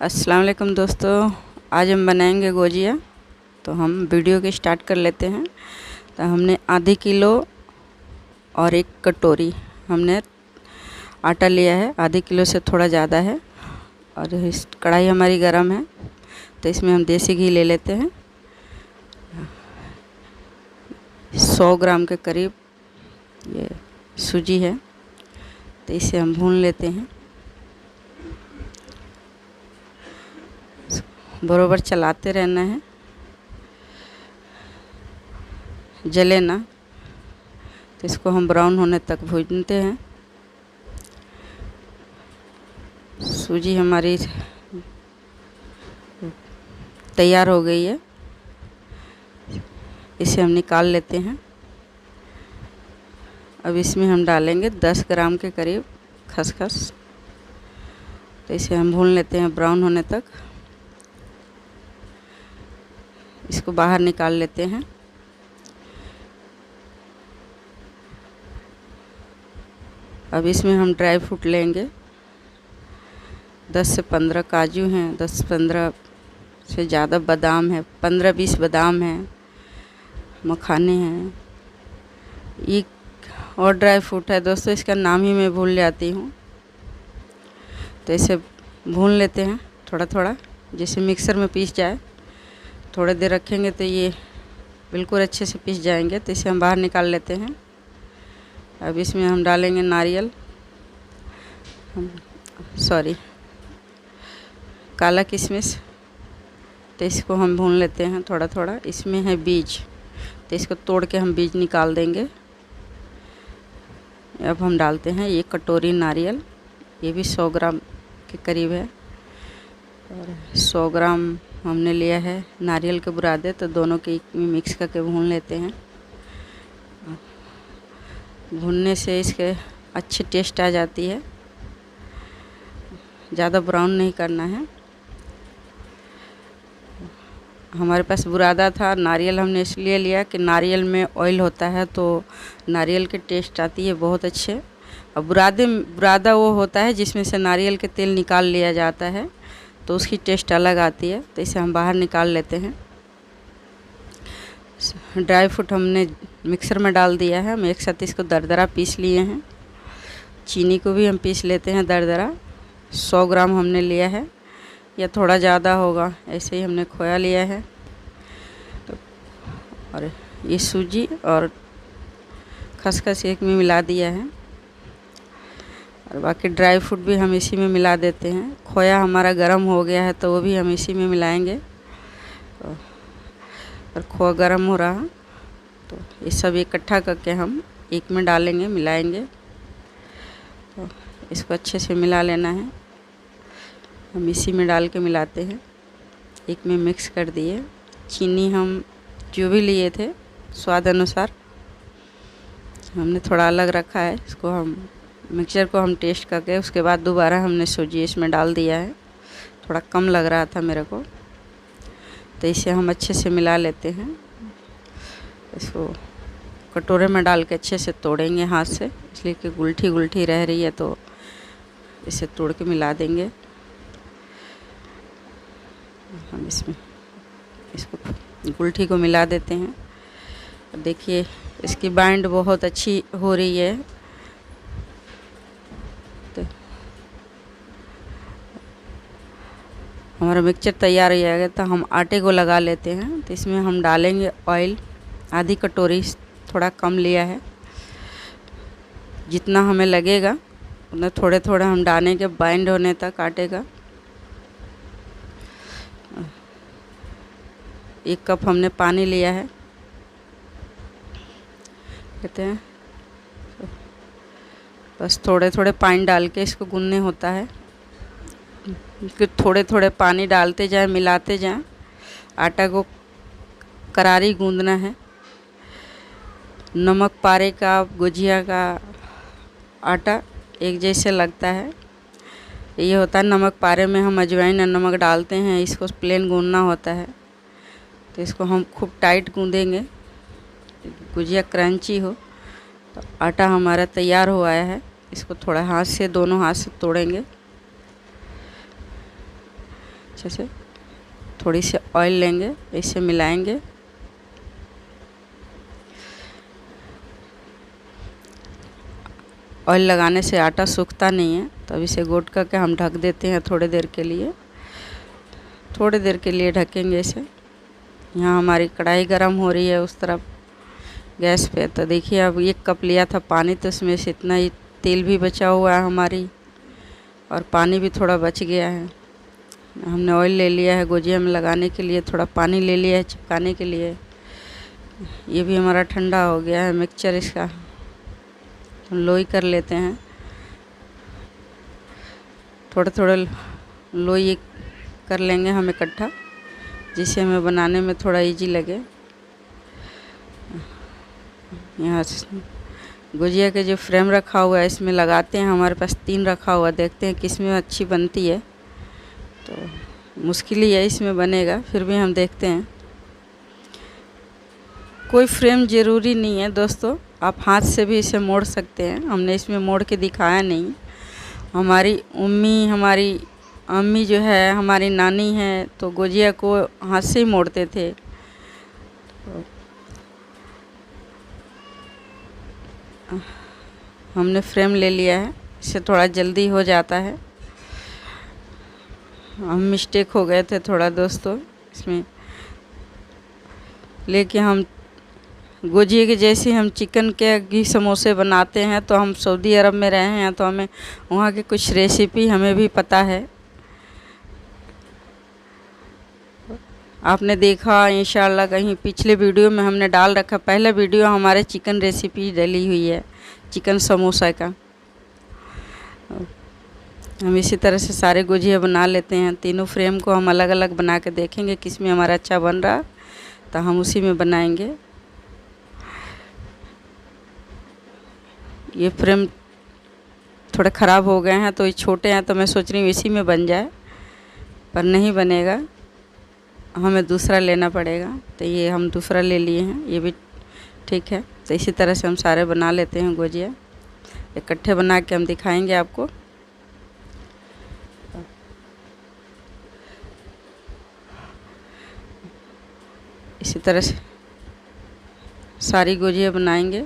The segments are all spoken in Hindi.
अस्सलाम वालेकुम दोस्तों, आज हम बनाएंगे गोजिया। तो हम वीडियो के स्टार्ट कर लेते हैं। तो हमने आधी किलो और 1 कटोरी हमने आटा लिया है। आधे किलो से थोड़ा ज़्यादा है। और इस कढ़ाई हमारी गरम है, तो इसमें हम देसी घी ले लेते हैं। 100 ग्राम के करीब ये सूजी है, तो इसे हम भून लेते हैं। बराबर चलाते रहना है, जले ना। तो इसको हम ब्राउन होने तक भूनते हैं। सूजी हमारी तैयार हो गई है, इसे हम निकाल लेते हैं। अब इसमें हम डालेंगे 10 ग्राम के करीब खसखस। तो इसे हम भून लेते हैं ब्राउन होने तक। इसको बाहर निकाल लेते हैं। अब इसमें हम ड्राई फ्रूट लेंगे। 10 से 15 काजू हैं, 10-15 से ज़्यादा बादाम है, 15-20 बादाम हैं, मखाने हैं। एक और ड्राई फ्रूट है दोस्तों, इसका नाम ही मैं भूल जाती हूँ। तो इसे भून लेते हैं थोड़ा थोड़ा, जैसे मिक्सर में पीस जाए। थोड़ी देर रखेंगे तो ये बिल्कुल अच्छे से पीस जाएंगे। तो इसे हम बाहर निकाल लेते हैं। अब इसमें हम डालेंगे नारियल, काला किशमिश। तो इसको हम भून लेते हैं थोड़ा थोड़ा। इसमें है बीज, तो इसको तोड़ के हम बीज निकाल देंगे। अब हम डालते हैं 1 कटोरी नारियल, ये भी 100 ग्राम के करीब है। और 100 ग्राम हमने लिया है नारियल के बुरादे, तो दोनों के मिक्स करके भून लेते हैं। भूनने से इसके अच्छी टेस्ट आ जाती है। ज़्यादा ब्राउन नहीं करना है। हमारे पास बुरादा था, नारियल हमने इसलिए लिया कि नारियल में ऑयल होता है, तो नारियल की टेस्ट आती है बहुत अच्छे। और बुरादा वो होता है जिसमें से नारियल के तेल निकाल लिया जाता है, तो उसकी टेस्ट अलग आती है। तो इसे हम बाहर निकाल लेते हैं। ड्राई फ्रूट हमने मिक्सर में डाल दिया है। हम एक साथ इसको दरदरा पीस लिए हैं। चीनी को भी हम पीस लेते हैं दरदरा। 100 ग्राम हमने लिया है, या थोड़ा ज़्यादा होगा। ऐसे ही हमने खोया लिया है। तो और ये सूजी और खसखस एक में मिला दिया है, और बाकी ड्राई फ्रूट भी हम इसी में मिला देते हैं। खोया हमारा गर्म हो गया है, तो वो भी हम इसी में मिलाएंगे। और खोया गर्म हो रहा, तो ये सब इकट्ठा करके हम एक में डालेंगे, मिलाएंगे। तो इसको अच्छे से मिला लेना है। हम इसी में डाल के मिलाते हैं। एक में मिक्स कर दिए। चीनी हम जो भी लिए थे स्वाद अनुसार हमने थोड़ा अलग रखा है। इसको हम मिक्सचर को हम टेस्ट करके उसके बाद दोबारा हमने सूजी इसमें डाल दिया है। थोड़ा कम लग रहा था मेरे को, तो इसे हम अच्छे से मिला लेते हैं। इसको कटोरे में डाल के अच्छे से तोड़ेंगे हाथ से, इसलिए कि गुलठी गुलठी रह रही है, तो इसे तोड़ के मिला देंगे। हम इसमें इसको गुलठी को मिला देते हैं। देखिए इसकी बाइंड बहुत अच्छी हो रही है। तो हमारा मिक्सचर तैयार हो जाएगा, तो हम आटे को लगा लेते हैं। तो इसमें हम डालेंगे ऑयल। आधी कटोरी, थोड़ा कम लिया है। जितना हमें लगेगा उतना थोड़े थोड़े हम डालेंगे, बाइंड होने तक आटे का। 1 कप हमने पानी लिया है। कहते हैं बस थोड़े थोड़े पानी डाल के इसको गूंदने होता है, कि थोड़े थोड़े पानी डालते जाएं, मिलाते जाएं। आटा को करारी गूंदना है। नमक पारे का, गुजिया का आटा एक जैसे लगता है। ये होता है नमक पारे में हम अजवाइन और नमक डालते हैं, इसको प्लेन गूंदना होता है। तो इसको हम खूब टाइट गूंदेंगे, गुजिया क्रंची हो। तो आटा हमारा तैयार हो आया है। इसको थोड़ा हाथ से, दोनों हाथ से तोड़ेंगे। अच्छे से। थोड़ी सी ऑयल लेंगे, इसे मिलाएंगे। ऑयल लगाने से आटा सूखता नहीं है, तो अब इसे गोट करके हम ढक देते हैं थोड़ी देर के लिए। थोड़ी देर के लिए ढकेंगे इसे। यहाँ हमारी कढ़ाई गरम हो रही है उस तरफ गैस पे। तो देखिए अब 1 कप लिया था पानी, तो इसमें से इतना ही तेल भी बचा हुआ है हमारी, और पानी भी थोड़ा बच गया है। हमने ऑयल ले लिया है गुजिया में लगाने के लिए, थोड़ा पानी ले लिया है चिपकाने के लिए। ये भी हमारा ठंडा हो गया है मिक्सचर इसका। हम लोई कर लेते हैं, थोड़ा थोड़ा लोई कर लेंगे हम इकट्ठा, जिससे हमें बनाने में थोड़ा इजी लगे। यहाँ गुजिया के जो फ्रेम रखा हुआ है इसमें लगाते हैं। हमारे पास 3 रखा हुआ, देखते हैं किस में अच्छी बनती है। तो मुश्किल ही है इसमें बनेगा, फिर भी हम देखते हैं। कोई फ्रेम ज़रूरी नहीं है दोस्तों, आप हाथ से भी इसे मोड़ सकते हैं। हमने इसमें मोड़ के दिखाया नहीं। हमारी अम्मी जो है, हमारी नानी है, तो गुजिया को हाथ से ही मोड़ते थे। तो हमने फ्रेम ले लिया है, इससे थोड़ा जल्दी हो जाता है। हम मिस्टेक हो गए थे थोड़ा दोस्तों इसमें, लेकिन हम गुजिया के जैसे हम चिकन के भी समोसे बनाते हैं। तो हम सऊदी अरब में रहे हैं, तो हमें वहाँ की कुछ रेसिपी हमें भी पता है। आपने देखा इंशाल्लाह, कहीं पिछले वीडियो में हमने डाल रखा। पहला वीडियो हमारे चिकन रेसिपी डली हुई है, चिकन समोसा का। हम इसी तरह से सारे गुजिया बना लेते हैं। तीनों फ्रेम को हम अलग अलग बना के देखेंगे किस में हमारा अच्छा बन रहा, तो हम उसी में बनाएंगे। ये फ्रेम थोड़े ख़राब हो गए हैं, तो ये छोटे हैं, तो मैं सोच रही हूँ इसी में बन जाए, पर नहीं बनेगा, हमें दूसरा लेना पड़ेगा। तो ये हम दूसरा ले लिए हैं, ये भी ठीक है। तो इसी तरह से हम सारे बना लेते हैं गुजिया, इकट्ठे बना के हम दिखाएंगे आपको। इसी तरह से सारी गुजिया बनाएंगे।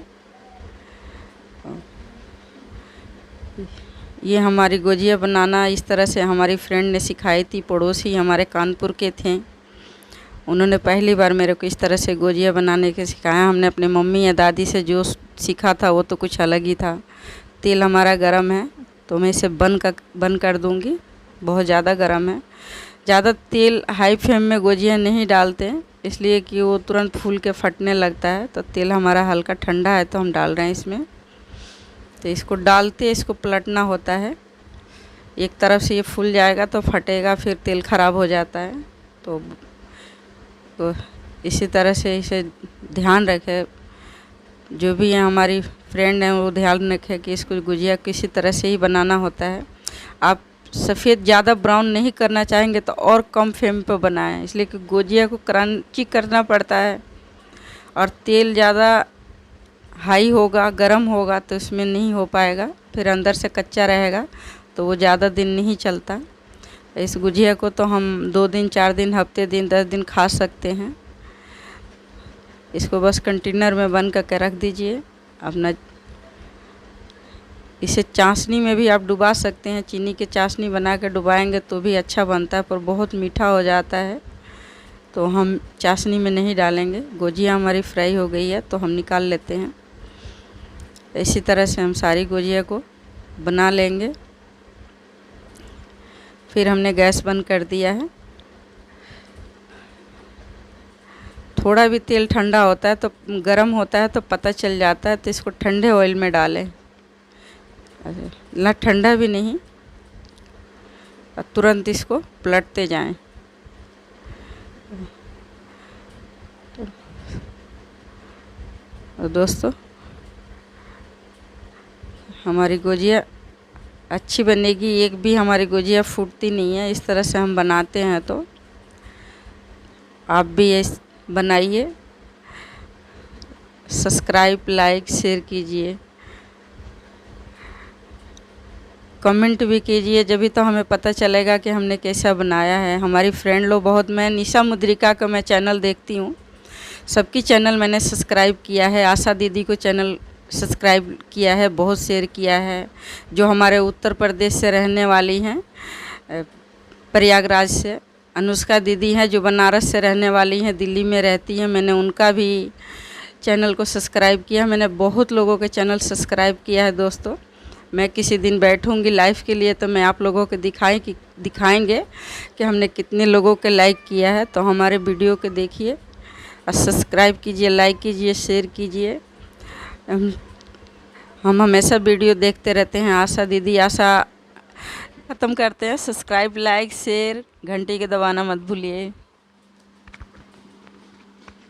ये हमारी गुजिया बनाना इस तरह से हमारी फ्रेंड ने सिखाई थी, पड़ोसी हमारे कानपुर के थे। उन्होंने पहली बार मेरे को इस तरह से गुजिया बनाने के सिखाया। हमने अपने मम्मी या दादी से जो सीखा था वो तो कुछ अलग ही था। तेल हमारा गरम है, तो मैं इसे बंद कर दूंगी। बहुत ज़्यादा गरम है। ज़्यादा तेल हाई फ्लेम में गुजिया नहीं डालते, इसलिए कि वो तुरंत फूल के फटने लगता है। तो तेल हमारा हल्का ठंडा है, तो हम डाल रहे हैं इसमें। तो इसको डालते इसको पलटना होता है। एक तरफ से ये फूल जाएगा तो फटेगा, फिर तेल ख़राब हो जाता है। तो इसी तरह से इसे ध्यान रखें। जो भी है हमारी फ्रेंड है वो ध्यान रखे कि इसको गुजिया किसी तरह से ही बनाना होता है। आप सफ़ेद ज़्यादा ब्राउन नहीं करना चाहेंगे तो और कम फ्लेम पर बनाएं, इसलिए कि गुजिया को क्रंची करना पड़ता है। और तेल ज़्यादा हाई होगा, गरम होगा, तो इसमें नहीं हो पाएगा, फिर अंदर से कच्चा रहेगा, तो वो ज़्यादा दिन नहीं चलता। इस गुजिया को तो हम 2 दिन, 4 दिन, हफ्ते दिन, 10 दिन खा सकते हैं। इसको बस कंटेनर में बंद करके रख दीजिए अपना। इसे चाशनी में भी आप डुबा सकते हैं, चीनी के चाशनी बना के डुबाएंगे तो भी अच्छा बनता है, पर बहुत मीठा हो जाता है, तो हम चाशनी में नहीं डालेंगे। गुजिया हमारी फ्राई हो गई है, तो हम निकाल लेते हैं। इसी तरह से हम सारी गुजिया को बना लेंगे। फिर हमने गैस बंद कर दिया है। थोड़ा भी तेल ठंडा होता है तो गरम होता है तो पता चल जाता है, तो इसको ठंडे ऑयल में डालें, ना ठंडा भी नहीं, और तुरंत इसको पलटते जाएं। और दोस्तों हमारी गुजिया अच्छी बनेगी, एक भी हमारी गुजिया फूटती नहीं है। इस तरह से हम बनाते हैं, तो आप भी ये बनाइए। सब्सक्राइब, लाइक, शेयर कीजिए, कमेंट भी कीजिए, जभी तो हमें पता चलेगा कि हमने कैसा बनाया है। हमारी फ्रेंड लोग बहुत, मैं निशा मुद्रिका का मैं चैनल देखती हूँ, सबकी चैनल मैंने सब्सक्राइब किया है। आशा दीदी को चैनल सब्सक्राइब किया है, बहुत शेयर किया है। जो हमारे उत्तर प्रदेश से रहने वाली हैं, प्रयागराज से अनुष्का दीदी हैं, जो बनारस से रहने वाली हैं, दिल्ली में रहती हैं, मैंने उनका भी चैनल को सब्सक्राइब किया। मैंने बहुत लोगों के चैनल सब्सक्राइब किया है दोस्तों। मैं किसी दिन बैठूंगी लाइव के लिए तो मैं आप लोगों को दिखाएंगे कि हमने कितने लोगों के लाइक किया है। तो हमारे वीडियो को देखिए और सब्सक्राइब कीजिए, लाइक कीजिए, शेयर कीजिए। हम हमेशा वीडियो देखते रहते हैं। आशा दीदी, आशा ख़त्म करते हैं। सब्सक्राइब, लाइक, शेयर, घंटी के दबाना मत भूलिए।